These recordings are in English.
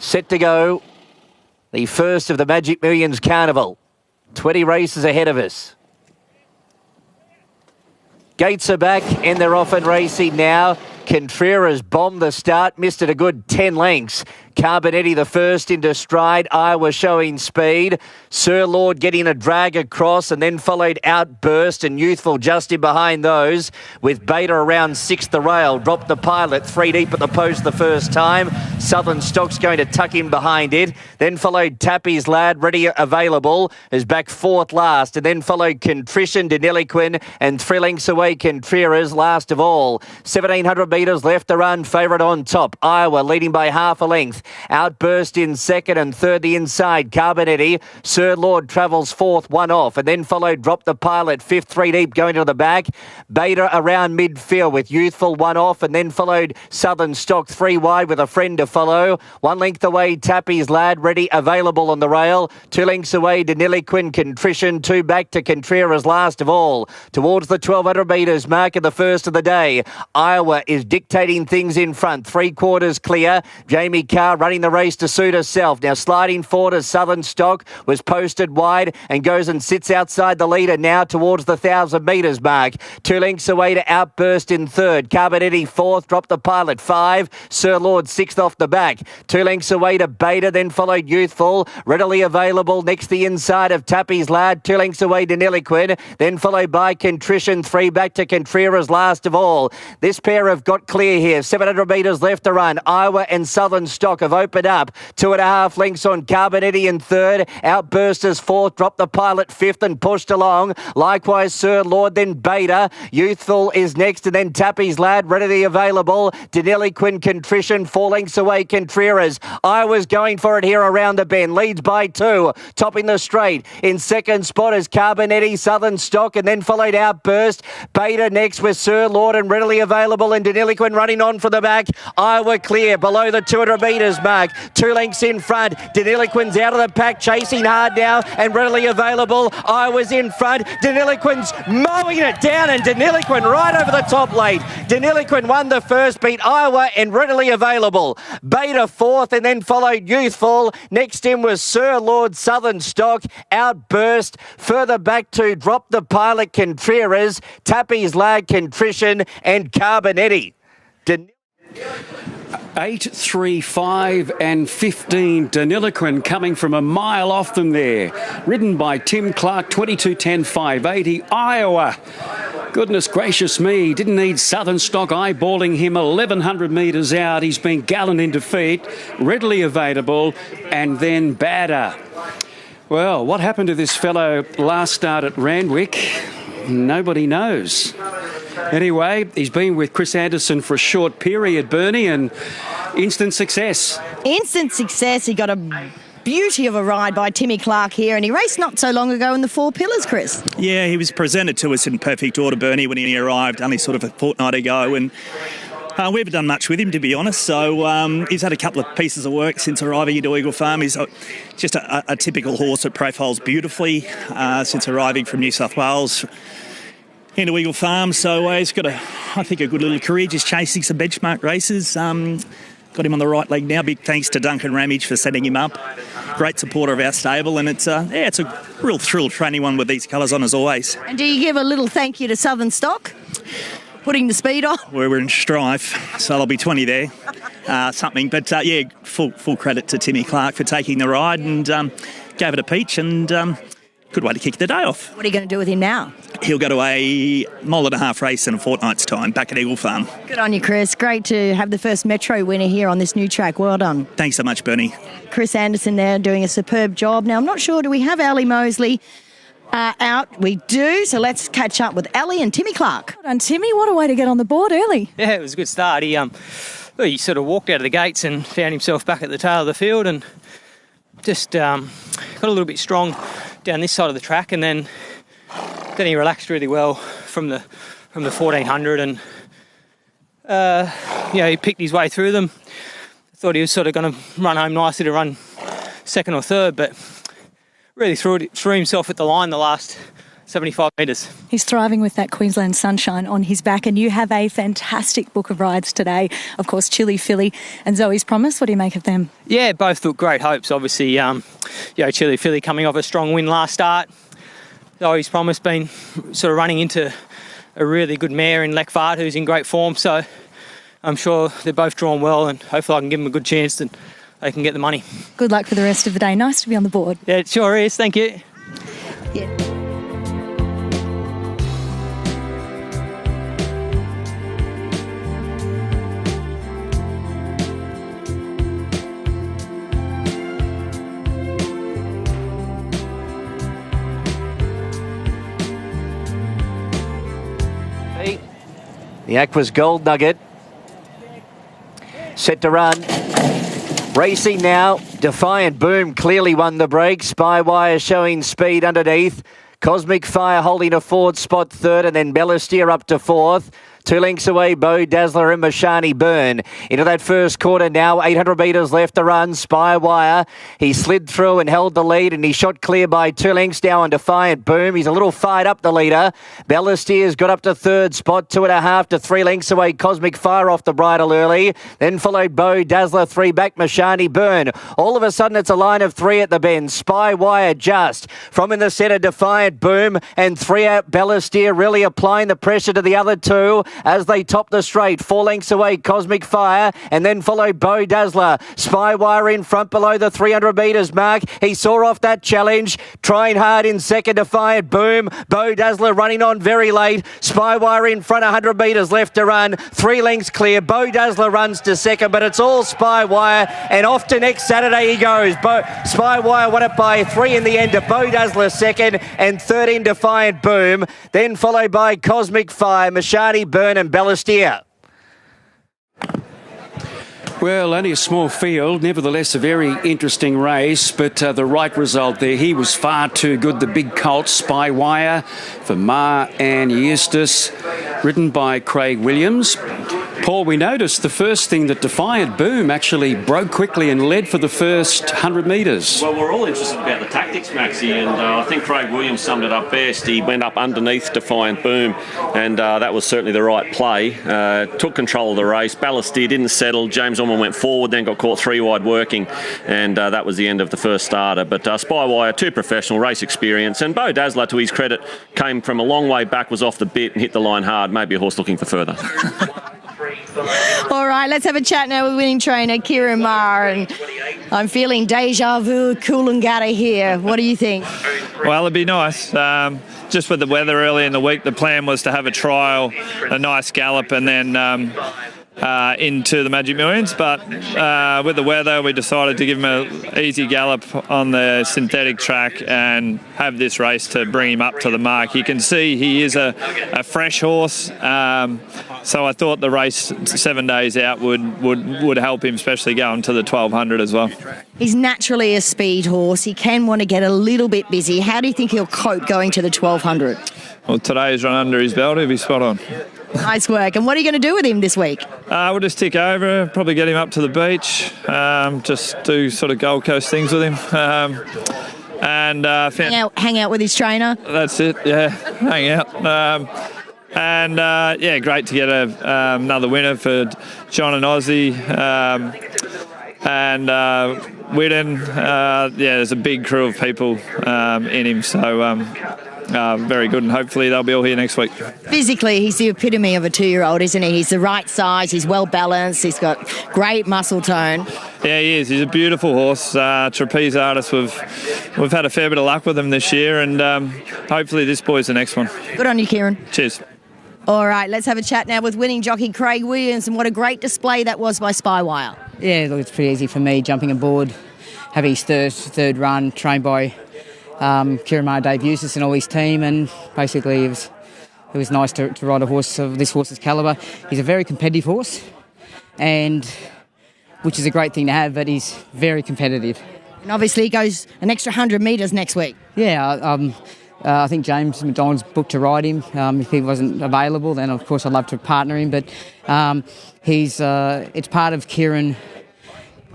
Set to go. The first of the Magic Millions Carnival. 20 races ahead of us. Gates are back and they're off and racing now. Contreras bombed the start, missed it a good 10 lengths. Carbonetti the first into stride. Iowa showing speed. Sir Lord getting a drag across and then followed Outburst and Youthful just in behind those with Beta around sixth the rail. Dropped the Pilot 3 deep at the post the first time. Southern Stock's going to tuck in behind it. Then followed Tappy's Lad, ready available, is back fourth last. And then followed Contrition, Deniliquin and 3 lengths away Contreras last of all. 1,700 metres left to run. Favourite on top. Iowa leading by half a length. Outburst in second and third the inside. Carbonetti. Sir Lord travels fourth, one off. And then followed Drop the Pilot, fifth, 3 deep going to the back. Beta around midfield with Youthful one off. And then followed Southern Stock 3 wide with a friend to follow. 1 length away Tappy's Lad, ready available on the rail. 2 lengths away Deniliquin, Contrition. 2 back to Contreras last of all. Towards the 1,200 metres mark of the first of the day. Iowa is dictating things in front. 3/4 clear. Jamie Carr running the race to suit herself. Now sliding forward as Southern Stock was posted wide and goes and sits outside the leader now towards the 1,000 metres mark. 2 lengths away to Outburst in third. Carbonetti fourth. Drop the Pilot 5. Sir Lord sixth off the back. 2 lengths away to Beta. Then followed Youthful. Readily available next the inside of Tappy's Lad. 2 lengths away to Niliquin. Then followed by Contrition. 3 back to Contreras last of all. This pair have got clear here. 700 metres left to run. Iowa and Southern Stock have opened up. 2.5 lengths on Carbonetti in third. Outbursters fourth. Drop the Pilot fifth and pushed along. Likewise Sir Lord, then Beta. Youthful is next and then Tappy's Lad readily available. Deniliquin, Contrition 4 lengths away Contreras. Iowa's going for it here around the bend. Leads by 2. Topping the straight. In second spot is Carbonetti, Southern Stock and then followed Outburst. Beta next with Sir Lord and readily available and Deniliquin running on from the back. Iowa clear below the 200 metres mark. 2 lengths in front. Deniliquin's out of the pack, chasing hard now and readily available. Iowa's in front. Deniliquin's mowing it down and Deniliquin right over the top late. Deniliquin won the first, beat Iowa and readily available. Beta fourth and then followed Youthful. Next in was Sir Lord, Southern Stock, Outburst. Further back to Drop the Pilot, Contreras, Tappy's Lad, Contrition and Carbonetti. 8, 3, 5 and 15. Deniliquin coming from a mile off them there. Ridden by Tim Clark, 22.10, 580. Iowa. Goodness gracious me. Didn't need Southern Stock eyeballing him 1,100 metres out. He's been gallant in defeat. Readily available. And then Bada. Well, what happened to this fellow last start at Randwick? Nobody knows. Anyway, he's been with Chris Anderson for a short period, Bernie, and instant success. Instant success. He got a beauty of a ride by Timmy Clark here, and he raced not so long ago in the Four Pillars, Chris. Yeah, he was presented to us in perfect order, Bernie, when he arrived only sort of a fortnight ago, and we haven't done much with him, to be honest. So he's had a couple of pieces of work since arriving into Eagle Farm. He's just a typical horse that profiles beautifully since arriving from New South Wales into Eagle Farm. So he's got I think a good little career, just chasing some benchmark races. Got him on the right leg now. Big thanks to Duncan Ramage for setting him up. Great supporter of our stable, and it's a real thrill training one with these colours on as always. And do you give a little thank you to Southern Stock? Putting the speed on? We're in strife, so there'll be 20 there, something. But yeah, full credit to Timmy Clark for taking the ride and gave it a peach, and good way to kick the day off. What are you going to do with him now? He'll go to a mile-and-a-half race in a fortnight's time back at Eagle Farm. Good on you, Chris. Great to have the first Metro winner here on this new track. Well done. Thanks so much, Bernie. Chris Anderson there doing a superb job. Now, I'm not sure, do we have Ali Mosley out? We do, so let's catch up with Ali and Timmy Clark. Well done, Timmy. What a way to get on the board early. Yeah, it was a good start. He sort of walked out of the gates and found himself back at the tail of the field and just got a little bit strong down this side of the track, and then he relaxed really well from the 1400 and he picked his way through them. Thought he was sort of going to run home nicely to run second or third, but really threw himself at the line the last 75 metres. He's thriving with that Queensland sunshine on his back, and you have a fantastic book of rides today. Of course, Chili Philly and Zoe's Promise. What do you make of them? Yeah, both look great hopes. Obviously, Chili Philly coming off a strong win last start. Zoe's Promise been sort of running into a really good mare in Lekfard who's in great form. So I'm sure they're both drawn well, and hopefully I can give them a good chance and they can get the money. Good luck for the rest of the day. Nice to be on the board. Yeah, it sure is. Thank you. Yeah. The Aquas Gold Nugget set to run. Racing now. Defiant Boom clearly won the break. Spywire showing speed underneath. Cosmic Fire holding a forward spot third, and then Bellisteer up to fourth. 2 lengths away, Bo Dazzler and Mashani Burn. Into that first quarter now, 800 metres left to run. Spywire, he slid through and held the lead, and he shot clear by 2 lengths now on Defiant Boom. He's a little fired up, the leader. Bellisteer's got up to third spot, 2.5 to 3 lengths away. Cosmic Fire off the bridle early. Then followed Bo Dazzler, 3 back, Mashani Burn. All of a sudden, it's a line of 3 at the bend. Spywire just from in the centre, Defiant Boom, and 3 out, Bellisteer really applying the pressure to the other 2. As they top the straight, 4 lengths away, Cosmic Fire, and then followed Bo Dazzler. Spywire in front below the 300 metres mark. He saw off that challenge, trying hard in second, Defiant Boom. Bo Dazzler running on very late. Spywire in front, 100 metres left to run. 3 lengths clear. Bo Dazzler runs to second, but it's all Spywire, and off to next Saturday he goes. Spywire won it by 3 in the end to Bo Dazzler second, and 13 Defiant Boom. Then followed by Cosmic Fire, Mashani Burn and Bellisteer. Well, only a small field, nevertheless a very interesting race, but the right result there. He was far too good, the big colt, Spywire, for Ma and Eustace, ridden by Craig Williams. Paul, we noticed the first thing that Defiant Boom actually broke quickly and led for the first 100 metres. Well, we're all interested about the tactics, Maxie, and I think Craig Williams summed it up best. He went up underneath Defiant Boom, and that was certainly the right play. Took control of the race. Bellisteer didn't settle. James Orman went forward, then got caught 3 wide working, and that was the end of the first starter. But Spywire, 2 professional, race experience, and Bo Dazzler, to his credit, came from a long way back, was off the bit and hit the line hard. Maybe a horse looking for further. All right, let's have a chat now with winning trainer Kieran Maher, and I'm feeling deja vu Coolangatta here. What do you think? Well, it'd be nice. Just with the weather early in the week, the plan was to have a trial, a nice gallop, and then into the Magic Millions, but with the weather we decided to give him an easy gallop on the synthetic track and have this race to bring him up to the mark. You can see he is a fresh horse, so I thought the race 7 days out would help him, especially going to the 1200 as well. He's naturally a speed horse. He can want to get a little bit busy. How do you think he'll cope going to the 1200? Well, today's run under his belt, he'll be spot on. Nice work. And what are you going to do with him this week? We'll just tick over, probably get him up to the beach, just do sort of Gold Coast things with him. Hang out with his trainer? That's it, yeah, hang out. Great to get another winner for John and Ozzy. Whitten, there's a big crew of people in him, so very good, and hopefully they'll be all here next week. Physically, he's the epitome of a 2-year-old, isn't he? He's the right size, he's well balanced, he's got great muscle tone. Yeah, he is. He's a beautiful horse. Trapeze artist. We've had a fair bit of luck with him this year, and hopefully this boy's the next one. Good on you, Kieran. Cheers. All right, let's have a chat now with winning jockey Craig Williams, and what a great display that was by Spywire. Yeah, look, it's pretty easy for me jumping aboard, having his third run, trained by Kieran Maher, Dave Eustace and all his team, and basically it was nice to ride a horse of this horse's calibre. He's a very competitive horse, and which is a great thing to have, but he's very competitive. And obviously he goes an extra 100 metres next week. Yeah, I think James McDonald's booked to ride him. If he wasn't available, then of course I'd love to partner him, but it's part of Kieran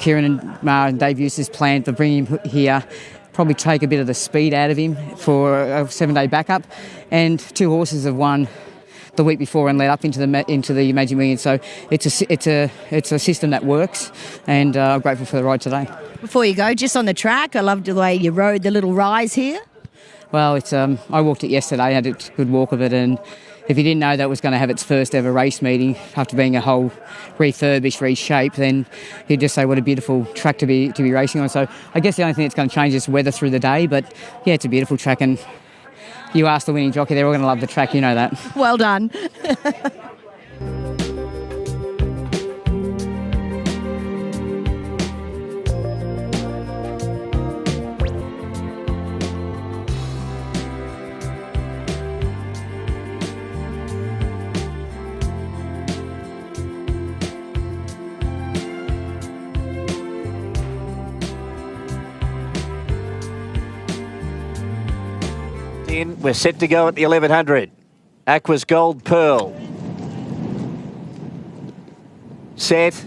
and Maher and Dave Eustace's plan to bring him here probably take a bit of the speed out of him for a 7-day backup. And 2 horses have won the week before and led up into the Magic Millions. So it's a system that works, and I'm grateful for the ride today. Before you go, just on the track, I loved the way you rode the little rise here. Well, it's I walked it yesterday, had a good walk of it, and if you didn't know that it was going to have its first ever race meeting after being a whole refurbished, reshaped, then you'd just say what a beautiful track to be racing on. So I guess the only thing that's going to change is weather through the day, but yeah, it's a beautiful track, and you ask the winning jockey, they're all going to love the track, you know that. Well done. We're set to go at the 1100. Aqua's Gold Pearl. Set.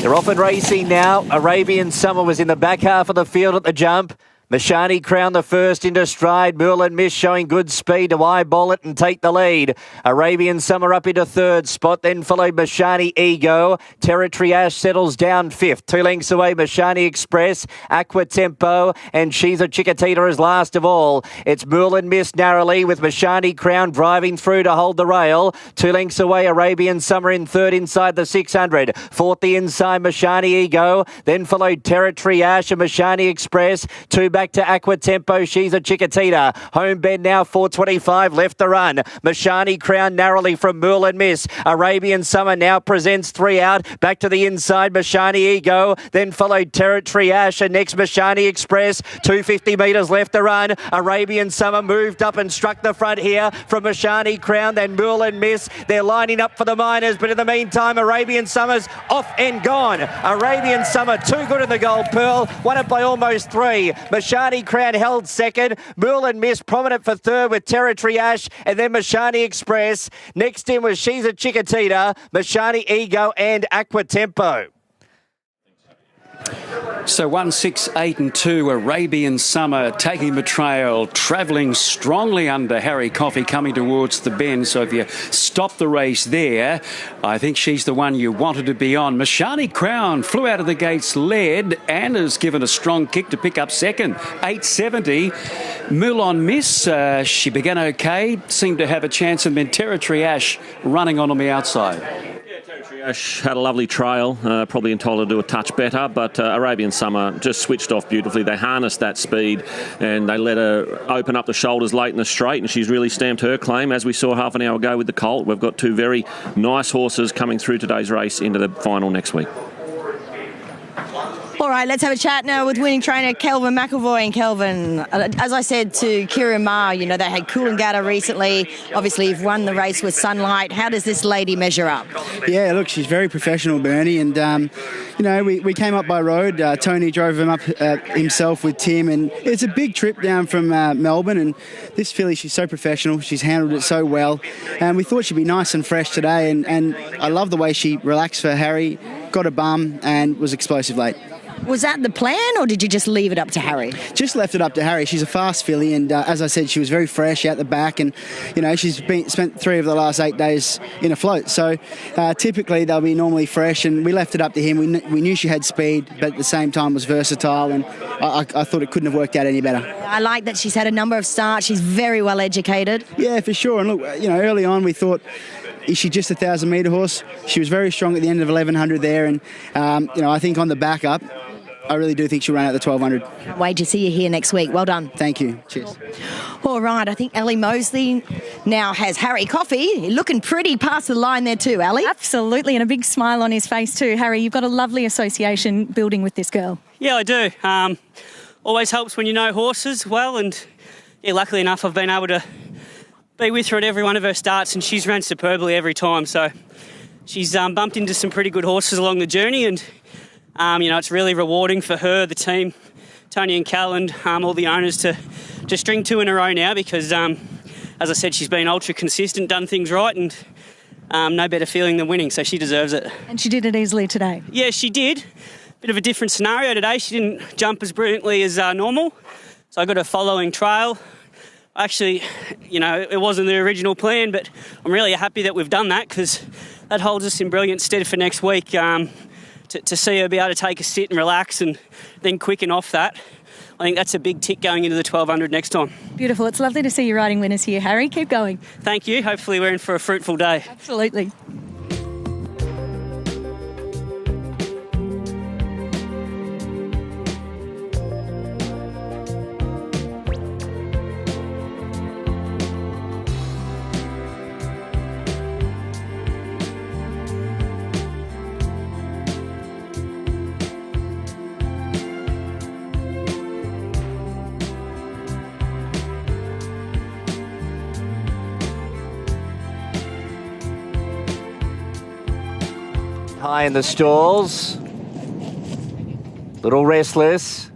They're off and racing now. Arabian Summer was in the back half of the field at the jump. Mashani Crown the first into stride. Moorland Miss showing good speed to eyeball it and take the lead. Arabian Summer up into third spot, then followed Mashani Ego. Territory Ash settles down fifth. 2 lengths away, Mashani Express, Aqua Tempo, and She's a Chiquitita is last of all. It's Moorland Miss narrowly with Mashani Crown driving through to hold the rail. 2 lengths away, Arabian Summer in third inside the 600. Fourth the inside, Mashani Ego. Then followed Territory Ash and Mashani Express. 2 back to Aqua Tempo, She's a Chiquitita. Home bend now, 4.25 left to run. Mashani Crown narrowly from Moorland Miss. Arabian Summer now presents 3 out. Back to the inside, Mashani Ego. Then followed Territory Ash and next Mashani Express. 250 metres left to run. Arabian Summer moved up and struck the front here from Mashani Crown, then Moorland Miss. They're lining up for the minors, but in the meantime, Arabian Summer's off and gone. Arabian Summer too good in the Gold Pearl. Won it by almost 3. Mashani Crown held second. Moorland Miss prominent for third with Territory Ash, and then Mashani Express. Next in was She's a Chiquitita, Mashani Ego and Aqua Tempo. So 1, 6, 8 and 2, Arabian Summer taking the trail, travelling strongly under Harry Coffey coming towards the bend. So if you stop the race there, I think she's the one you wanted to be on. Mashani Crown flew out of the gates, led, and has given a strong kick to pick up second. 8.70. Moorland Miss, she began okay, seemed to have a chance, and then Territory Ash running on the outside. Ash had a lovely trail, probably entitled to do a touch better, but Arabian Summer just switched off beautifully. They harnessed that speed and they let her open up the shoulders late in the straight, and she's really stamped her claim, as we saw half an hour ago with the Colt. We've got 2 very nice horses coming through today's race into the final next week. All right, let's have a chat now with winning trainer Kelvin McEvoy. And Kelvin, as I said to Kira Ma, you know, they had Coolangatta recently. Obviously, you've won the race with Sunlight. How does this lady measure up? Yeah, look, she's very professional, Bernie. And, you know, we came up by road. Tony drove him up himself with Tim. And it's a big trip down from Melbourne. And this filly, she's so professional. She's handled it so well. And we thought she'd be nice and fresh today. And I love the way she relaxed for Harry, got a bum, and was explosive late. Was that the plan, or did you just leave it up to Harry? Just left it up to Harry. She's a fast filly, and as I said, she was very fresh out the back, and you know she's spent 3 of the last 8 days in a float. So typically they'll be normally fresh, and we left it up to him. We knew she had speed, but at the same time was versatile, and I thought it couldn't have worked out any better. I like that she's had a number of starts. She's very well educated. Yeah, for sure. And look, you know, early on we thought, is she just a 1,000-metre horse? She was very strong at the end of 1,100 there, and you know, I think on the backup, I really do think she'll run out the 1,200. Can't wait to see you here next week. Well done. Thank you. Cheers. All right, I think Ali Mosley now has Harry Coffey looking pretty past the line there too, Ali. Absolutely, and a big smile on his face too. Harry, you've got a lovely association building with this girl. Yeah, I do. Always helps when you know horses well, and yeah, luckily enough I've been able to be with her at every one of her starts, and she's ran superbly every time. So she's bumped into some pretty good horses along the journey, and you know, it's really rewarding for her, the team, Tony and Cal, and all the owners to string 2 in a row now, because, as I said, she's been ultra consistent, done things right, and no better feeling than winning, so she deserves it. And she did it easily today. Yeah, she did. bit of a different scenario today. She didn't jump as brilliantly as normal, so I got her following trail. Actually, it wasn't the original plan, but I'm really happy that we've done that because that holds us in brilliant stead for next week to see her be able to take a sit and relax and then quicken off that. I think that's a big tick going into the 1200 next time. Beautiful. It's lovely to see you riding winners here, Harry. Keep going. Thank you. Hopefully we're in for a fruitful day. Absolutely. High in the stalls. Little restless.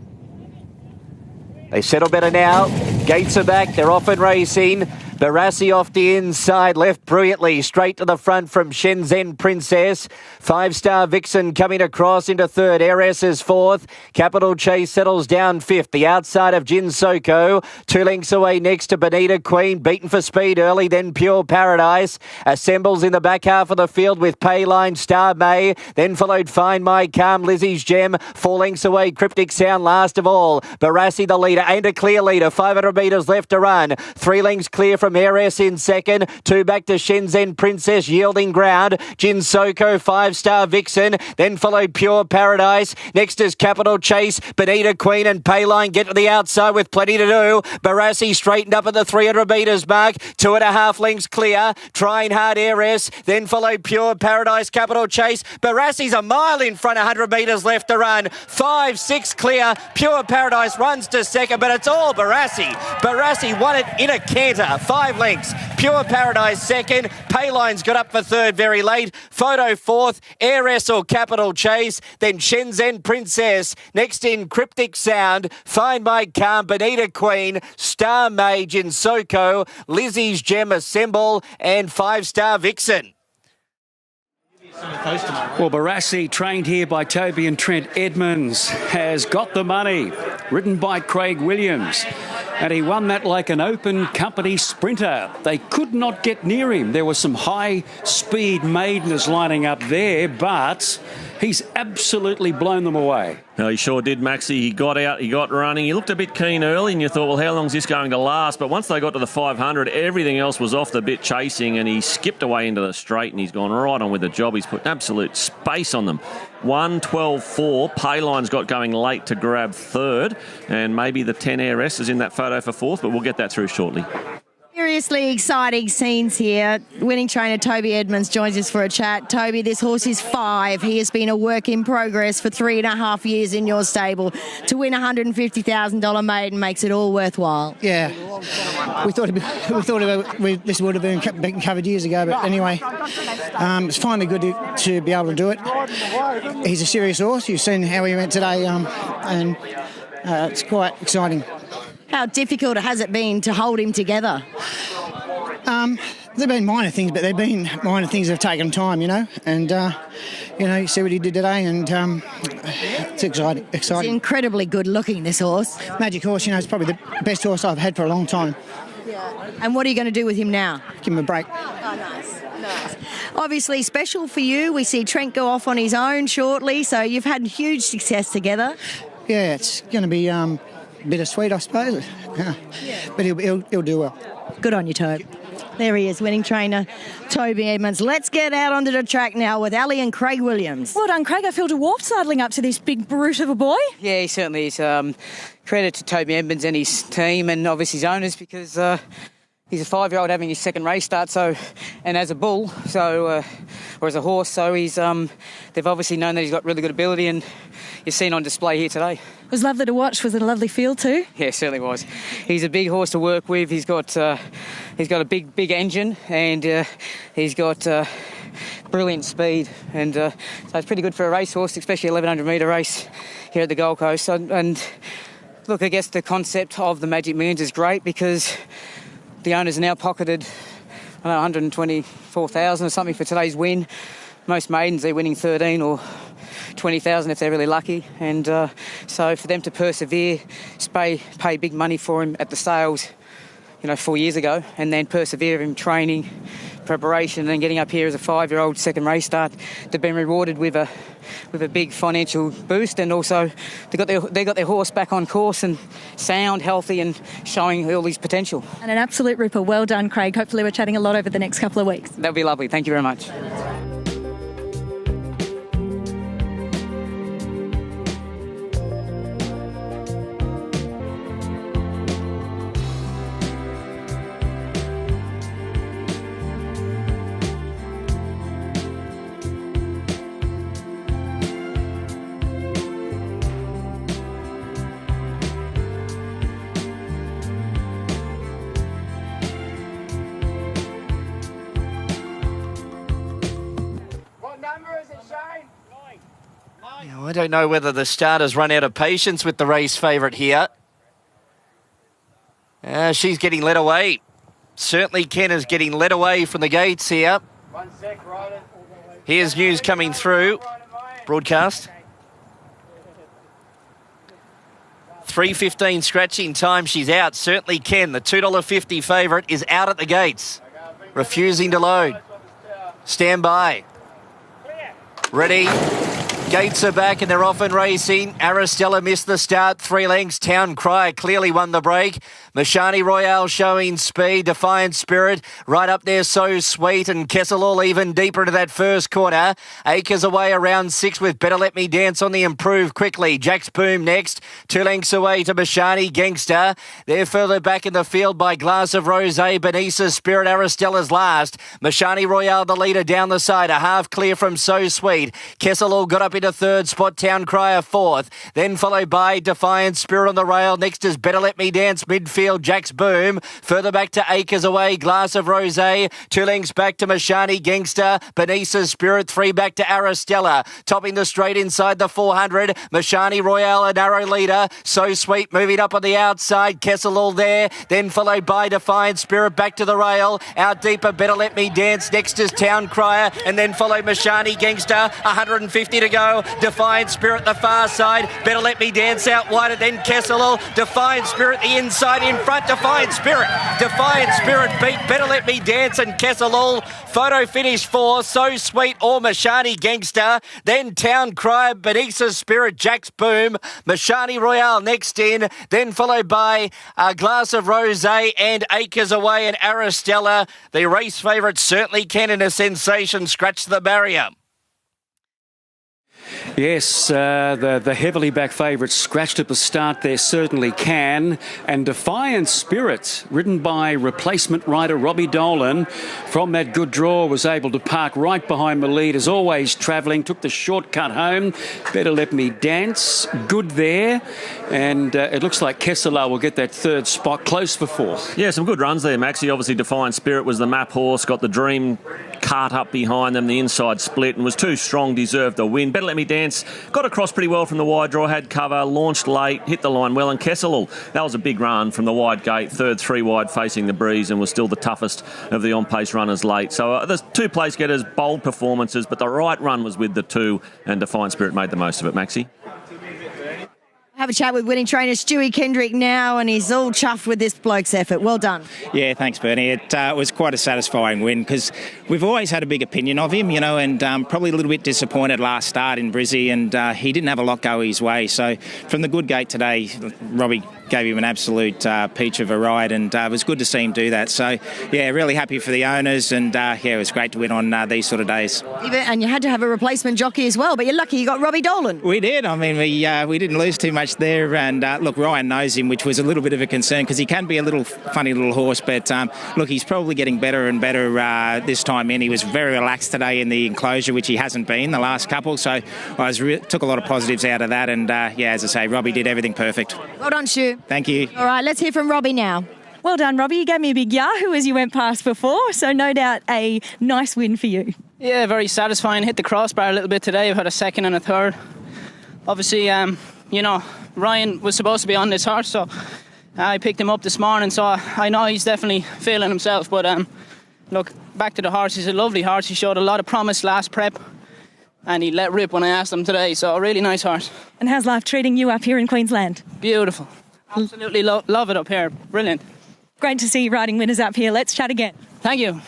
They settle better now. Gates are back. They're off and racing. Barassi off the inside, left brilliantly, straight to the front from Shenzhen Princess. 5-Star Vixen coming across into third. Heiress is fourth. Capital Chase settles down fifth. The outside of Jin Soko. 2 lengths away next to Bonita Queen. Beaten for speed early, then Pure Paradise. Assembles in the back half of the field with Payline, Star May. Then followed Find My Calm, Lizzie's Gem. 4 lengths away, Cryptic Sound last of all. Barassi the leader, and a clear leader. 500 metres left to run. 3 lengths clear from Heiress in second. 2 back to Shenzhen Princess, yielding ground. Jin Soko, 5-Star Vixen. Then followed Pure Paradise. Next is Capital Chase. Bonita Queen and Payline get to the outside with plenty to do. Barassi straightened up at the 300 metres mark. 2.5 lengths clear. Trying hard Heiress. Then followed Pure Paradise, Capital Chase. Barassi's a mile in front, 100 metres left to run. 5, 6 clear. Pure Paradise runs to second, but it's all Barassi. Barassi won it in a canter. 5 lengths. Pure Paradise second. Payline's got up for third very late. Photo fourth. Heiress or Capital Chase. Then Shenzhen Princess. Next in Cryptic Sound. Find My Calm. Bonita Queen. Star Mage in Soko. Lizzie's Gem Assemble. And 5-Star Vixen. Well, Barassi, trained here by Toby and Trent Edmonds, has got the money. Ridden by Craig Williams. And he won that like an open company sprinter. They could not get near him. There were some high-speed maidens lining up there, but he's absolutely blown them away. No, he sure did, Maxie. He got out, he got running. He looked a bit keen early, and you thought, well, how long is this going to last? But once they got to the 500, everything else was off the bit chasing, and he skipped away into the straight, and he's gone right on with the job. He's put absolute space on them. 1:12.4. Payline's got going late to grab third, and maybe the 10 Heiress is in that photo for fourth, but we'll get that through shortly. Seriously exciting scenes here. Winning trainer Toby Edmonds joins us for a chat. Toby, this horse is 5. He has been a work in progress for 3.5 years in your stable. To win $150,000 maiden makes it all worthwhile. Yeah, we thought this would have been covered years ago, but anyway, it's finally good to be able to do it. He's a serious horse. You've seen how he went today, and it's quite exciting. How difficult has it been to hold him together? They've been minor things, but they've been minor things that have taken time, and you see what he did today, and it's exciting. It's incredibly good looking, this horse. Magic Horse, it's probably the best horse I've had for a long time. Yeah. And what are you going to do with him now? Give him a break. Oh, nice. Obviously special for you. We see Trent go off on his own shortly, so you've had huge success together. Yeah, it's going to be bittersweet, I suppose. But he'll do well. Good on you, Toby. There he is, winning trainer Toby Edmonds. Let's get out onto the track now with Ali and Craig Williams. Well done, Craig. I feel dwarfed sidling up to this big brute of a boy. Yeah, he certainly is. Credit to Toby Edmonds and his team, and obviously his owners, because he's a 5-year-old having his second race start, and as a bull, or as a horse, so they've obviously known that he's got really good ability, and you're seen on display here today. It was lovely to watch. Was it a lovely field too? Yeah, it certainly was. He's a big horse to work with. He's got a big engine, and he's got brilliant speed, and so it's pretty good for a racehorse, especially a 1100 metre race here at the Gold Coast. And look, I guess the concept of the Magic Millions is great because the owners are now pocketed, I don't know, $124,000 or something for today's win. Most maidens, they're winning 13 or 20,000 if they're really lucky. And so for them to persevere, pay big money for him at the sales, 4 years ago, and then persevere in training, preparation, and then getting up here as a 5-year-old second race start, they've been rewarded with a big financial boost, and also they got their horse back on course and sound, healthy, and showing all his potential. And an absolute ripper. Well done, Craig. Hopefully we're chatting a lot over the next couple of weeks. That would be lovely. Thank you very much. I don't know whether the starter's run out of patience with the race favourite here. She's getting led away. Certainly Ken is getting led away from the gates here. Here's news coming through. Broadcast. 3:15 scratching time. She's out. Certainly Ken, the $2.50 favourite, is out at the gates. Refusing to load. Stand by. Ready. Gates are back and they're off and racing. Aristella missed the start. 3 lengths. Town Cry clearly won the break. Mashani Royale showing speed. Defiant Spirit right up there. So Sweet, and Kessel all even deeper into that first corner. Acres away around 6 with Better Let Me Dance on the improve quickly. Jack's Boom next. 2 lengths away to Mashani Gangster. They're further back in the field by Glass of Rosé. Benisa's Spirit. Aristella's last. Mashani Royale the leader down the side. A half clear from So Sweet. Kessel all got up into third spot. Town Crier fourth. Then followed by Defiant Spirit on the rail. Next is Better Let Me Dance midfield. Jack's Boom. Further back to Acres away. Glass of Rosé. 2 lengths back to Mashani Gangster. Benisa's Spirit. 3 back to Aristella. Topping the straight inside the 400. Mashani Royale a narrow leader. So Sweet moving up on the outside. Kessel all there. Then followed by Defiant Spirit back to the rail. Out deeper. Better Let Me Dance. Next is Town Crier. And then followed Mashani Gangster. 150 to go. Defiant Spirit the far side. Better Let Me Dance out wider. Then Kessel. Defiant Spirit the inside in front. Defiant Spirit beat Better Let Me Dance and Kessel. Photo finish 4. So Sweet or Mashani Gangster. Then Town Cry, Benisa's Spirit, Jack's Boom. Mashani Royale next in. Then followed by a Glass of Rosé and Acres away and Aristella. The race favourite certainly can, in a sensation, scratch the barrier. Yes, the heavily back favourites scratched at the start there certainly can. And Defiant Spirit, ridden by replacement rider Robbie Dolan, from that good draw was able to park right behind the lead, as always travelling, took the shortcut home. Better Let Me Dance, good there. And it looks like Kessler will get that third spot, close for fourth. Yeah, some good runs there, Maxie. Obviously Defiant Spirit was the map horse, got the Dream cart up behind them, the inside split, and was too strong, deserved the win. Better Let Me Dance got across pretty well from the wide draw, had cover, launched late, hit the line well, and Kessel, that was a big run from the wide gate, third 3 wide facing the breeze, and was still the toughest of the on-pace runners late. So there's 2 place getters, bold performances, but the right run was with the 2, and Defiant Spirit made the most of it, Maxie. Have a chat with winning trainer Stewie Kendrick now, and he's all chuffed with this bloke's effort. Well done. Yeah, thanks, Bernie. It was quite a satisfying win, because we've always had a big opinion of him, and probably a little bit disappointed last start in Brizzy, and he didn't have a lot go his way. So from the good gate today, Robbie gave him an absolute peach of a ride, and it was good to see him do that. So, yeah, really happy for the owners, and, it was great to win on these sort of days. And you had to have a replacement jockey as well, but you're lucky you got Robbie Dolan. We did. I mean, we didn't lose too much there, and look, Ryan knows him, which was a little bit of a concern, because he can be a little funny little horse, but look, he's probably getting better and better this time in. He was very relaxed today in the enclosure, which he hasn't been the last couple, so I took a lot of positives out of that, and as I say, Robbie did everything perfect. Well done, Stu. Thank you. All right, let's hear from Robbie now. Well done, Robbie. You gave me a big yahoo as you went past before, so no doubt a nice win for you. Yeah, very satisfying. Hit the crossbar a little bit today. I've had a second and a third. Obviously, Ryan was supposed to be on this horse, so I picked him up this morning, so I know he's definitely feeling himself. But look, back to the horse. He's a lovely horse. He showed a lot of promise last prep. and he let rip when I asked him today. So a really nice horse. And how's life treating you up here in Queensland? Beautiful. Absolutely love it up here. Brilliant. Great to see you riding winners up here. Let's chat again. Thank you.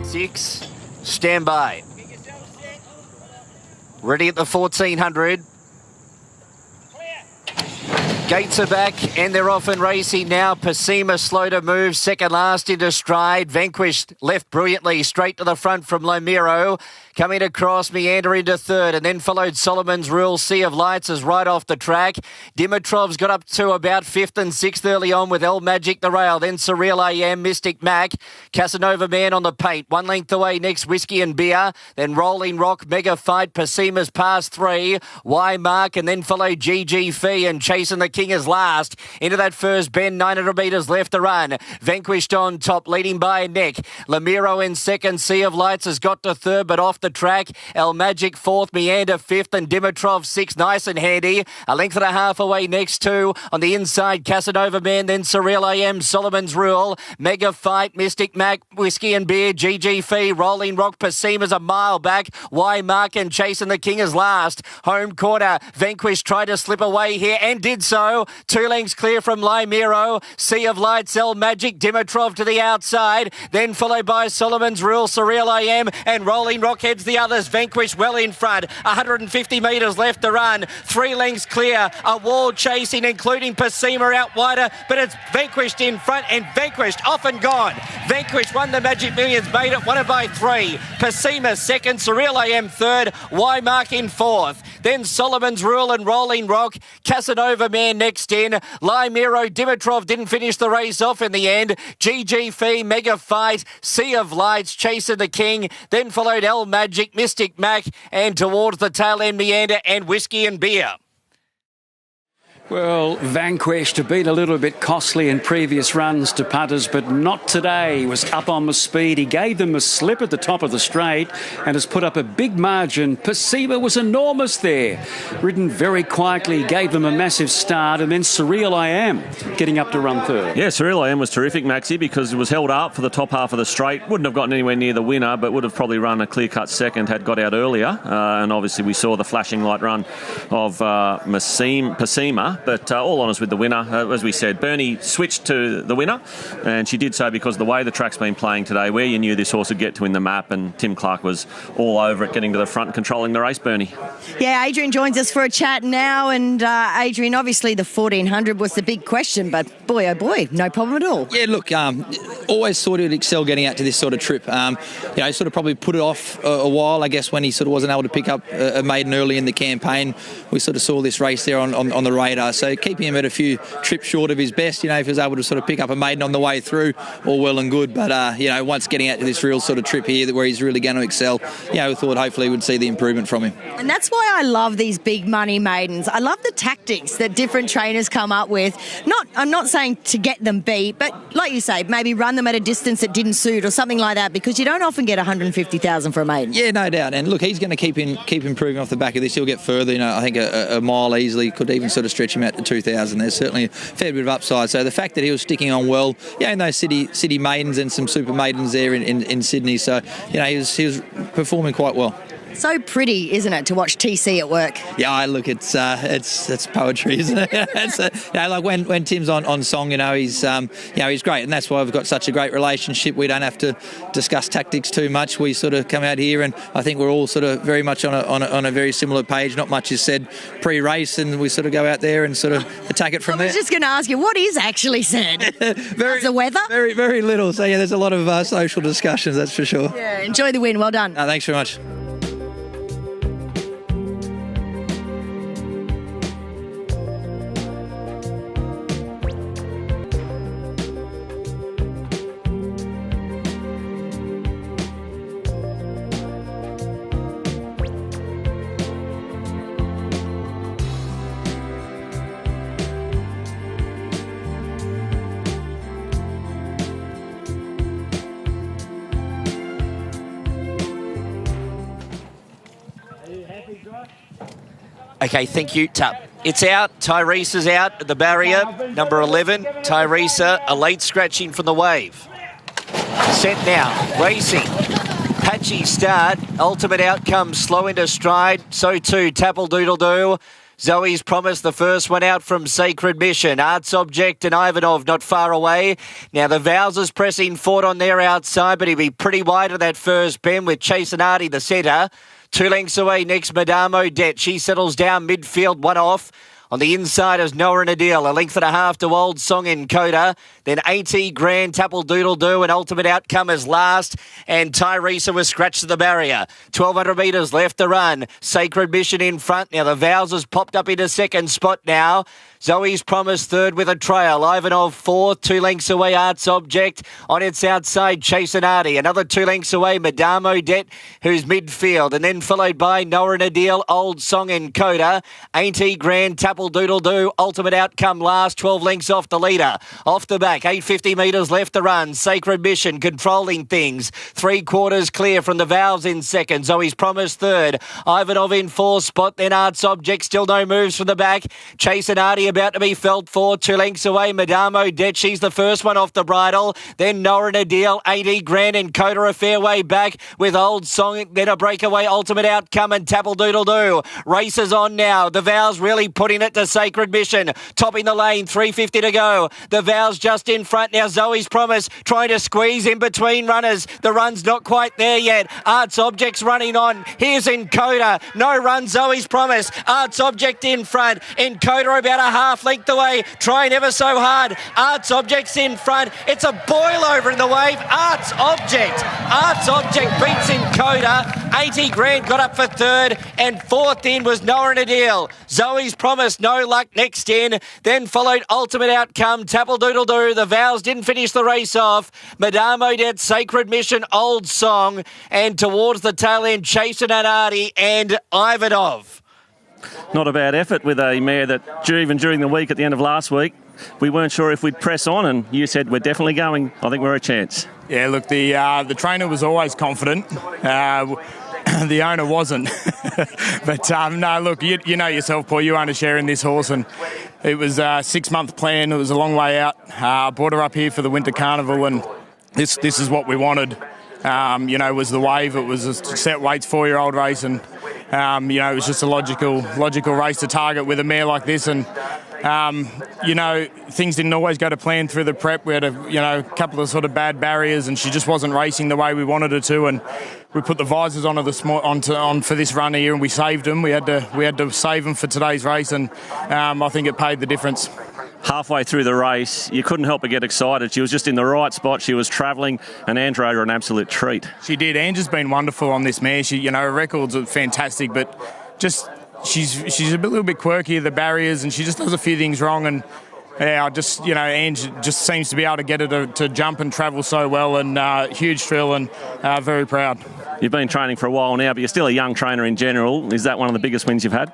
Six, stand by. Ready at the 1400. Gates are back and they're off and racing now. Pasima slow to move, second last into stride. Vanquished left brilliantly, straight to the front from Lomiro. Coming across, meander into third, and then followed Solomon's Rule. Sea of Lights is right off the track. Dimitrov's got up to about fifth and sixth early on with El Magic the rail. Then Surreal I Am, Mystic Mac, Casanova Man on the paint. 1 length away next, Whiskey and Beer. Then Rolling Rock, Mega Fight, Pasima's past three. Y Mark, and then followed GG Fee, and Chasing the King is last. Into that first bend, 900 metres left to run. Vanquished on top, leading by a neck. Lamiro in second. Sea of Lights has got to third, but off the track. El Magic fourth, Meander fifth, and Dimitrov sixth, nice and handy. A length and a half away next two. On the inside, Casanova Man, then Surreal I Am, Solomon's Rule, Mega Fight, Mystic Mac, Whiskey and Beer, GG Fee, Rolling Rock, Pasima's a mile back. Y Mark and Chasing the King is last. Home quarter, Vanquish tried to slip away here and did so. 2 lengths clear from Lymiro. Sea of Lights, El Magic, Dimitrov to the outside. Then followed by Solomon's Rule, Surreal I Am, and Rolling Rock heads the others. Vanquish well in front. 150 metres left to run. 3 lengths clear. A wall chasing, including Pasima out wider, but it's Vanquished in front, and Vanquished off and gone. Vanquished won the Magic Millions, made it, won it by 3. Pasima second, Surreal I Am third, Y Mark in fourth. Then Solomon's Rule and Rolling Rock. Casanova Man next in. Lymiro, Dimitrov didn't finish the race off in the end. GG Fee, Mega Fight, Sea of Lights, Chasing the King. Then followed El Magic, Mystic Mac, and towards the tail end, Meander and Whiskey and Beer. Well, Vanquished have been a little bit costly in previous runs to punters, but not today. He was up on the speed. He gave them a slip at the top of the straight and has put up a big margin. Pasima was enormous there. Ridden very quietly, gave them a massive start, and then Surreal I Am getting up to run third. Yeah, Surreal I Am was terrific, Maxie, because it was held up for the top half of the straight. Wouldn't have gotten anywhere near the winner, but would have probably run a clear-cut second had got out earlier. And obviously we saw the flashing light run of Pasima. But all honest with the winner, as we said, Bernie switched to the winner, and she did so because of the way the track's been playing today, where you knew this horse would get to in the map, and Tim Clark was all over it, getting to the front and controlling the race, Bernie. Yeah, Adrian joins us for a chat now, and Adrian, obviously the 1400 was the big question, but boy, oh boy, no problem at all. Yeah, look, always thought he'd excel getting out to this sort of trip. He sort of probably put it off a while, I guess, when he sort of wasn't able to pick up a maiden early in the campaign. We sort of saw this race there on the radar. So keeping him at a few trips short of his best, if he was able to sort of pick up a maiden on the way through, all well and good. But, once getting out to this real sort of trip here where he's really going to excel, we thought hopefully we'd see the improvement from him. And that's why I love these big money maidens. I love the tactics that different trainers come up with. I'm not saying to get them beat, but like you say, maybe run them at a distance that didn't suit or something like that, because you don't often get 150,000 for a maiden. Yeah, no doubt. And look, he's going to keep improving off the back of this. He'll get further. I think a mile easily, could even sort of stretch him out to 2,000. There's certainly a fair bit of upside. So the fact that he was sticking on well, in those city maidens and some super maidens there in Sydney. So, he was performing quite well. So pretty, isn't it, to watch TC at work? Yeah, look, it's poetry, isn't it? Like when Tim's on song, he's great, and that's why we've got such a great relationship. We don't have to discuss tactics too much. We sort of come out here, and I think we're all sort of very much on a very similar page. Not much is said pre-race, and we sort of go out there and sort of attack it from there. I was just going to ask you, what is actually said? How's the weather? Very, very little. So there's a lot of social discussions, that's for sure. Yeah, enjoy the win. Well done. Thanks very much. Okay, thank you, Tup. It's out. Tyresa's out at the barrier. Number 11, Tyresa, a late scratching from the wave. Set now, racing. Patchy start. Ultimate Outcome slow into stride. So too, Tapple Doodle Doo. Zoe's Promise, the first one out from Sacred Mission. Arts Object and Ivanov not far away. Now the Vows is pressing forward on their outside, but he'll be pretty wide of that first bend with Chasenardi, the centre. 2 lengths away next, Madame Odette. She settles down midfield, one off. On the inside is Noah and Adele, a length and a half to Old Song in Coda. Then 80 Grand Tapple Doodle Doo and Ultimate Outcome is last. And Tyresa was scratched to the barrier. 1,200 metres left to run. Sacred Mission in front. Now the Vows has popped up into second spot now. Zoe's Promise third with a trail. Ivanov fourth, 2 lengths away Arts Object. On its outside, Chasenardi. Another 2 lengths away, Madame Odette, who's midfield. And then followed by Noah and Adele, Old Song and Coda. 80 Grand Tapple Doodle Doo, Ultimate Outcome last, 12 lengths off the leader. Off the back, 850 metres left to run. Sacred Mission controlling things. 3/4 clear from the Vows in second. Zoe's Promise third. Ivanov in fourth spot. Then Arts Object, still no moves from the back. Chasenardi about to be felt for. 2 lengths away, Madame Odette. She's the first one off the bridle. Then Noah and Adele, 80 Grand and Coda a fair way back with Old Song. Then a breakaway Ultimate Outcome and Tapple Doodle Doo. Races on now. The Vows really putting it to Sacred Mission. Topping the lane, 350 to go. The Vows just in front now. Zoe's Promise trying to squeeze in between runners. The run's not quite there yet. Arts Object's running on. Here's Encoda. No run, Zoe's Promise. Arts Object in front. Encoda about a half length away. Trying ever so hard. Arts Object's in front. It's a boil over in the wave. Arts Object. Arts Object beats Encoda. 80 Grand got up for third. And fourth in was Noah and Adele. Zoe's Promise, no luck next in. Then followed Ultimate Outcome. Tapple Doodle Doo. The Vows didn't finish the race off. Madame Odette, Sacred Mission, Old Song. And towards the tail end, Chasenardi and Ivanov. Not a bad effort with a mare that even during the week at the end of last week, we weren't sure if we'd press on, and you said we're definitely going. I think we're a chance. Yeah, look, the trainer was always confident. The owner wasn't. But no, look, you know yourself, Paul, you own a share in this horse, and it was a 6-month plan. It was a long way out. Brought her up here for the Winter Carnival, and this is what we wanted. It was the wave. It was a set weights 4-year-old race, and it was just a logical race to target with a mare like this. And things didn't always go to plan through the prep. We had a couple of sort of bad barriers, and she just wasn't racing the way we wanted her to. And we put the visors on for this run here, and we saved them. We had to save them for today's race, and I think it paid the difference. Halfway through the race, you couldn't help but get excited. She was just in the right spot. She was travelling, and Ange rode her an absolute treat. She did. Ange has been wonderful on this mare. Her records are fantastic, but just she's a little bit quirky at the barriers, and she just does a few things wrong. And Ange just seems to be able to get her to jump and travel so well, and huge thrill, and very proud. You've been training for a while now, but you're still a young trainer in general. Is that one of the biggest wins you've had?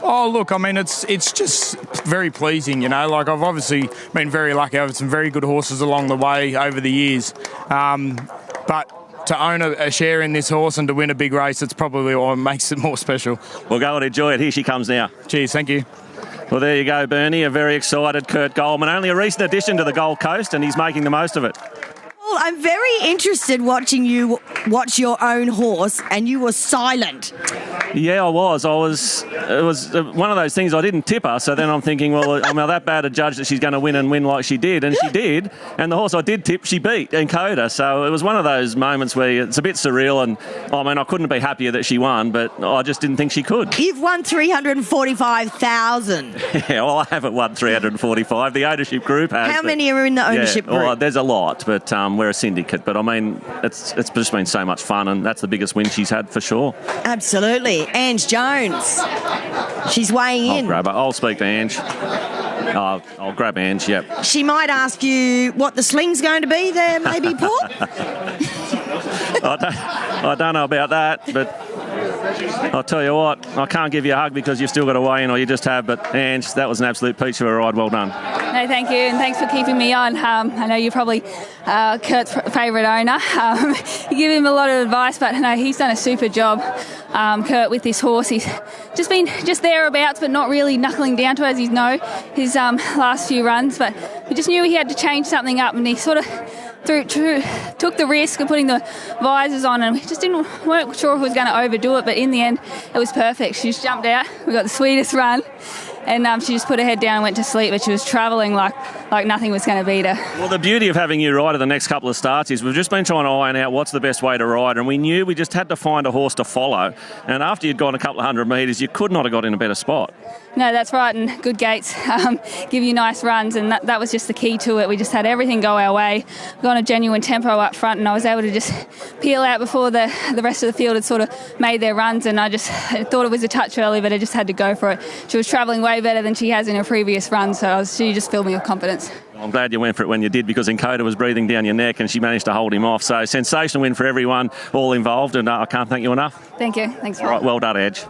Oh, look, I mean, it's just very pleasing, Like, I've obviously been very lucky. I've had some very good horses along the way over the years. But to own a share in this horse and to win a big race, it's probably what makes it more special. We'll go and enjoy it. Here she comes now. Cheers, thank you. Well, there you go, Bernie. A very excited Kurt Goldman. Only a recent addition to the Gold Coast, and he's making the most of it. Well, I'm very interested watching you watch your own horse, and you were silent. Yeah, I was. It was one of those things. I didn't tip her, so then I'm thinking, well, I'm that bad a judge that she's going to win and win like she did, and she did. And the horse I did tip, she beat Encoda. So it was one of those moments where it's a bit surreal, and I couldn't be happier that she won, but I just didn't think she could. You've won $345,000. Yeah, well, I haven't won 345. The ownership group has. How many are in the ownership group? Well, there's a lot, but we're a syndicate. But it's just been so much fun, and that's the biggest win she's had for sure. Absolutely. Ange Jones. She's weighing in. I'll grab her. I'll speak to Ange. I'll grab Ange, yep. She might ask you what the sling's going to be there, maybe, Paul? I don't know about that, but I'll tell you what, I can't give you a hug because you've still got to weigh in, or you just have, but Ange, that was an absolute peach of a ride. Well done. No, thank you, and thanks for keeping me on. I know you're probably Kurt's favourite owner. You give him a lot of advice, but no, he's done a super job, Kurt, with this horse. He's just been just thereabouts, but not really knuckling down to, as you know, his last few runs. But we just knew he had to change something up, and he sort of took the risk of putting the visors on, and we just weren't sure if he was going to overdo it, but in the end it was perfect. She just jumped out, we got the sweetest run, and she just put her head down and went to sleep, but she was travelling like nothing was going to beat her. Well, the beauty of having you ride at the next couple of starts is we've just been trying to iron out what's the best way to ride, and we knew we just had to find a horse to follow, and after you'd gone a couple of 100 metres you could not have got in a better spot. No, that's right, and good gates give you nice runs, and that was just the key to it. We just had everything go our way, got a genuine tempo up front, and I was able to just peel out before the rest of the field had sort of made their runs, and I thought it was a touch early, but I just had to go for it. She was travelling way better than she has in her previous run, so she just filled me with confidence. I'm glad you went for it when you did, because Encoda was breathing down your neck and she managed to hold him off. So sensational win for everyone, all involved, and I can't thank you enough. Thank you. Thanks. All right, well done, Edge.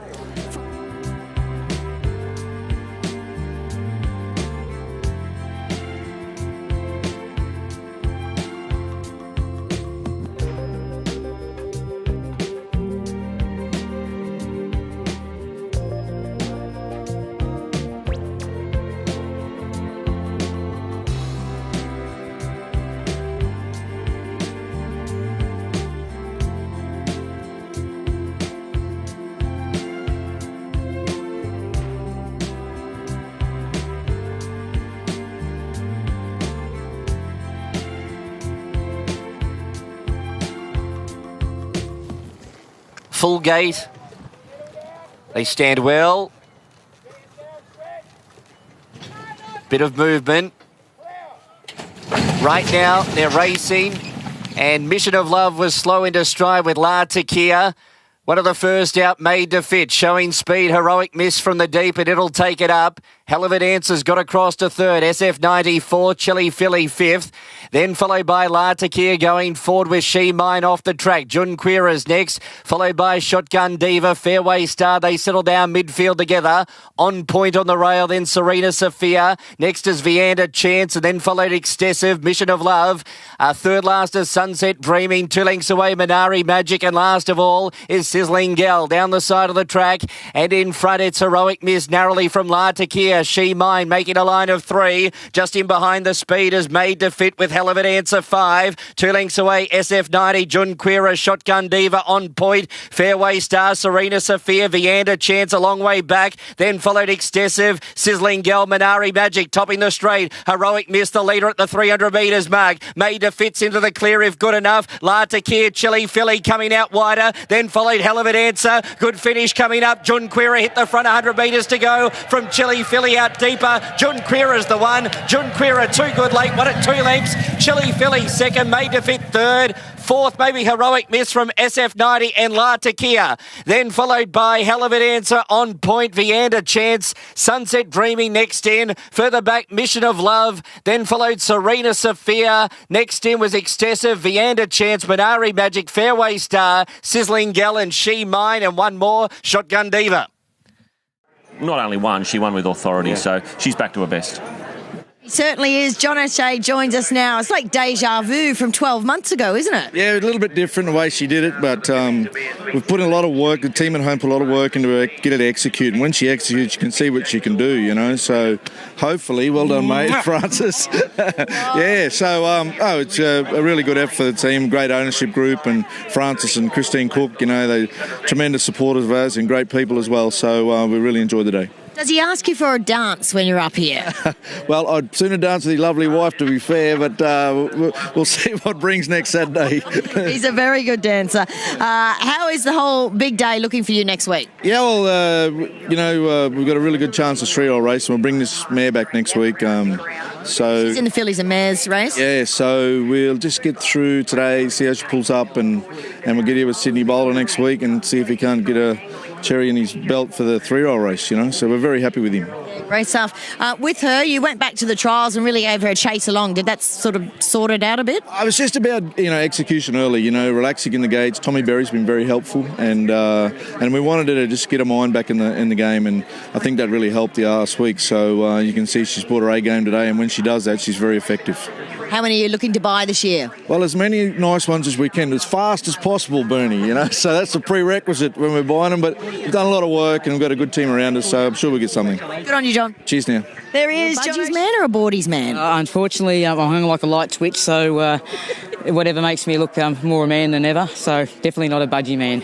Full gate. They stand well. Bit of movement. Right now, they're racing. And Mission of Love was slow into stride with La Tequila. One of the first out, Made to Fit, showing speed. Heroic Miss from the deep, and it'll take it up. Hell of it Answers got across to third. SF94, Chili Philly fifth. Then followed by La Tequila going forward with She Mine off the track. Junqueira's next, followed by Shotgun Diva, Fairway Star. They settle down midfield together. On Point on the rail, then Serena Sophia. Next is Vianda Chance, and then followed Excessive, Mission of Love. Third last is Sunset Dreaming. 2 lengths away, Minari Magic, and last of all is Sizzling Gal down the side of the track. And in front, it's Heroic Miss narrowly from La Tequila. She Mine making a line of 3. Just in behind the speed is Made to Fit with Hell of it Answer 5. 2 lengths away, SF90, Junqueira, Shotgun Diva, On Point, Fairway Star, Serena Sophia, Vianda Chance a long way back. Then followed Excessive, Sizzling Gal, Minari Magic topping the straight. Heroic Miss the leader at the 300 metres mark. Made to Fit's into the clear if good enough. La Tequila, Chili Philly coming out wider. Then followed Hell of it Answer. Good finish coming up. Junqueira hit the front, 100 metres to go from Chili Philly out deeper. Junqueira's the one. Junqueira too good late, won at 2 lengths. Chili Philly second, Made to Fit third. Fourth, maybe Heroic Miss from SF90 and La Tequila. Then followed by Hell of it Answer, On Point, Vianda Chance, Sunset Dreaming next in. Further back, Mission of Love. Then followed Serena Sophia. Next in was Excessive, Vianda Chance, Minari Magic, Fairway Star, Sizzling Gal, and She Mine, and one more, Shotgun Diva. Not only one, she won with authority, so she's back to her best. He certainly is. John O'Shea joins us now. It's like deja vu from 12 months ago, isn't it? Yeah, a little bit different the way she did it, but we've put in a lot of work. The team at home put a lot of work into it, get her to execute. And when she executes, you can see what she can do, you know. So hopefully, well done, mate, Francis. Yeah, so it's a really good effort for the team. Great ownership group, and Francis and Christine Cook, you know, they're tremendous supporters of us and great people as well. So we really enjoyed the day. Does he ask you for a dance when you're up here? Well, I'd sooner dance with his lovely wife, to be fair, but we'll see what brings next Saturday. He's a very good dancer. How is the whole big day looking for you next week? Yeah, well, we've got a really good chance of 3-year-old race, and we'll bring this mare back next week. She's in the Fillies and Mares race? Yeah, so we'll just get through today, see how she pulls up, and we'll get here with Sydney Bowler next week and see if he can't get a cherry in his belt for the 3-year-old race, you know. So we're very happy with him. Great stuff. With her, you went back to the trials and really gave her a chase along. Did that sort of sort it out a bit? I was just about, execution early, relaxing in the gates. Tommy Berry's been very helpful, and we wanted her to just get her mind back in the game, and I think that really helped the last week. So you can see she's brought her A game today, and when she does that, she's very effective. How many are you looking to buy this year? Well, as many nice ones as we can, as fast as possible, Bernie, So that's a prerequisite when we're buying them, but we've done a lot of work and we've got a good team around us, so I'm sure we'll get something. Good on you, John. Cheers now. There he is, Budgie's man or a Boardy's man? Unfortunately, I'm hung like a light switch, so whatever makes me look more a man than ever, so definitely not a Budgie man.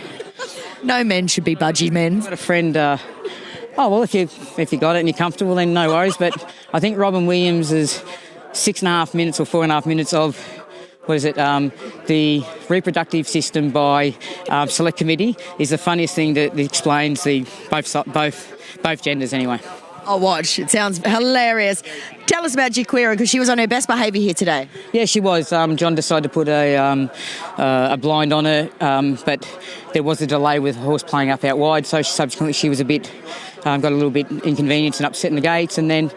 No men should be Budgie men. I've got a friend... if you got it and you're comfortable, then no worries, but I think Robin Williams is 6.5 minutes or 4.5 minutes of, the reproductive system by select committee is the funniest thing that explains both genders anyway. I'll watch. It sounds hilarious. Tell us about Jaquira, because she was on her best behaviour here today. Yeah, she was. John decided to put a blind on her, but there was a delay with the horse playing up out wide, so subsequently she was a bit... got a little bit inconvenienced and upset in the gates, and then,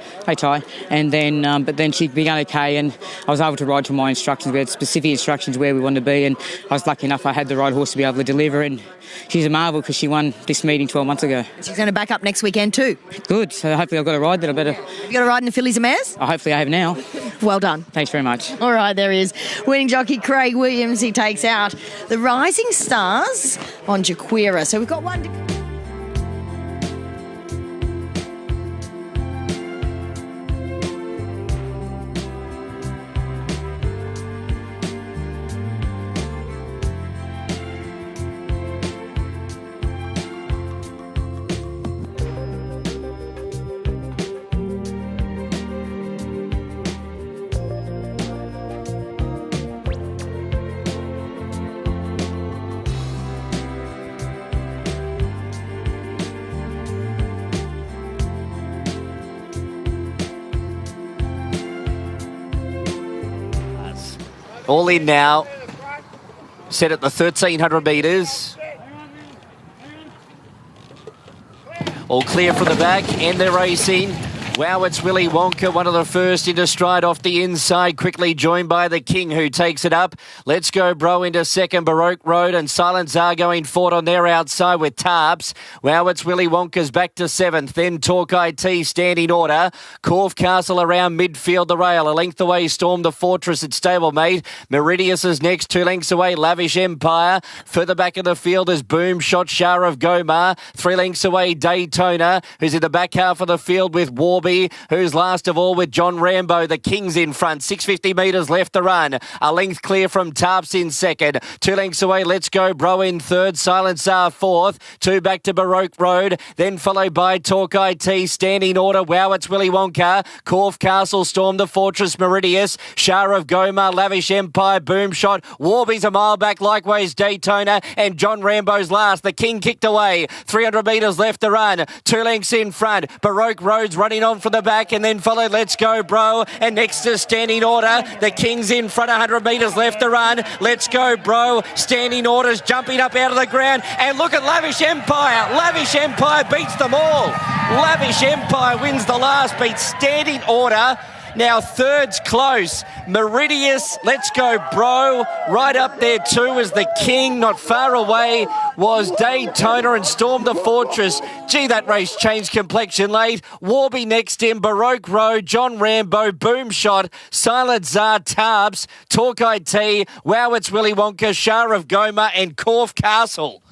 but then she began okay, and I was able to ride to my instructions. We had specific instructions where we wanted to be, and I was lucky enough I had the right horse to be able to deliver, and she's a marvel because she won this meeting 12 months ago. She's going to back up next weekend too. Good, so hopefully I've got a ride that I better... You got a ride in the fillies and mares? Hopefully I have now. Well done. Thanks very much. All right, there he is. Winning jockey Craig Williams, he takes out the Rising Stars on Jaquira. So we've got one... All in now. Set at the 1,300 metres. All clear from the back, and they're racing. Wow, it's Willy Wonka, one of the first into stride off the inside, quickly joined by the King, who takes it up. Let's Go Bro into second, Baroque Road and Silent Tsar going forward on their outside with Tarps. Wow, it's Willy Wonka's back to seventh, then Talk IT standing order. Corf Castle around midfield, the rail, a length away, Storm the Fortress at stablemate. Meridius is next, 2 lengths away, Lavish Empire. Further back in the field is Boom Shot, Shah of Gomar. 3 lengths away, Daytona, who's in the back half of the field with Warby, who's last of all with John Rambo. The King's in front, 650 metres left to run. A length clear from Tarps in second. 2 lengths away, Let's Go Bro in third. Silent Tsar fourth. 2 back to Baroque Road. Then followed by Talk IT, standing order. Wow, it's Willy Wonka. Corf Castle, Storm the Fortress, Meridius. Shah of Gomar, Lavish Empire, Boom Shot. Warby's a mile back, likewise Daytona. And John Rambo's last. The King kicked away. 300 metres left to run. 2 lengths in front. Baroque Road's running on from the back, and then followed Let's Go Bro, and next to standing order. The King's in front, 100 metres left to run. Let's Go Bro, standing orders jumping up out of the ground, and look at Lavish Empire. Lavish Empire beats them all. Lavish Empire wins the last, beats standing order. Now third's close. Meridius, Let's Go Bro. Right up there too is the King. Not far away was Daytona and Storm the Fortress. Gee, that race changed complexion late. Warby next in, Baroque Road, John Rambo, Boom Shot, Silent Tsar, Tarps, Talk IT, Wow, it's Willy Wonka, Shah of Gomar and Corf Castle.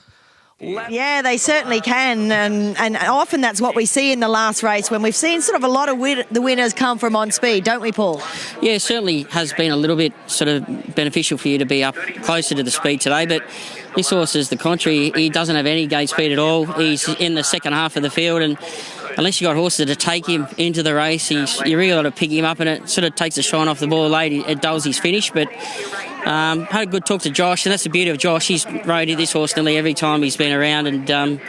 Yeah, they certainly can, and often that's what we see in the last race when we've seen sort of a lot of the winners come from on speed, don't we, Paul? Yeah, certainly has been a little bit sort of beneficial for you to be up closer to the speed today, but this horse is the contrary. He doesn't have any gate speed at all. He's in the second half of the field, and unless you've got horses to take him into the race, you really got to pick him up, and it sort of takes the shine off the ball late. It dulls his finish, but had a good talk to Josh, and that's the beauty of Josh. He's rode this horse nearly every time he's been around, and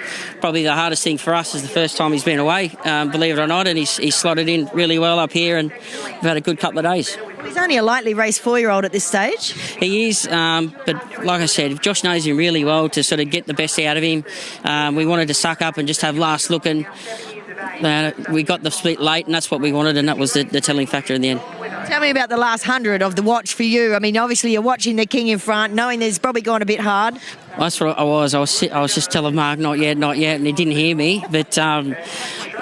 probably the hardest thing for us is the first time he's been away, believe it or not, and he's slotted in really well up here, and we've had a good couple of days. He's only a lightly raced 4-year-old at this stage. He is, but like I said, Josh knows him really well to sort of get the best out of him. We wanted to suck up and just have last look, and we got the split late, and that's what we wanted, and that was the telling factor in the end. Tell me about the last 100 of the watch for you. I mean, obviously you're watching the king in front, knowing there's probably gone a bit hard. That's what I was. I was just telling Mark, not yet, and he didn't hear me. But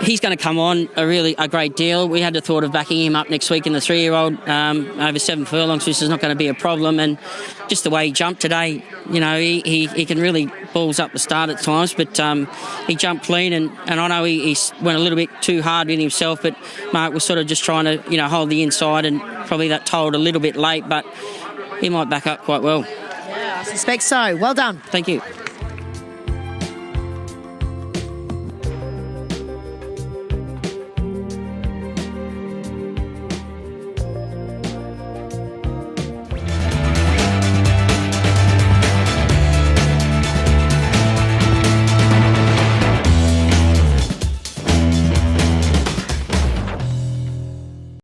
he's going to come on a great deal. We had the thought of backing him up next week in the 3-year-old over 7 furlongs, which is not going to be a problem. And just the way he jumped today, you know, he can really balls up the start at times, but he jumped clean, and I know he went a little bit too hard with himself, but Mark was sort of just trying to, you know, hold the inside, and probably that told a little bit late, but he might back up quite well. Yeah, I suspect so. Well done. Thank you.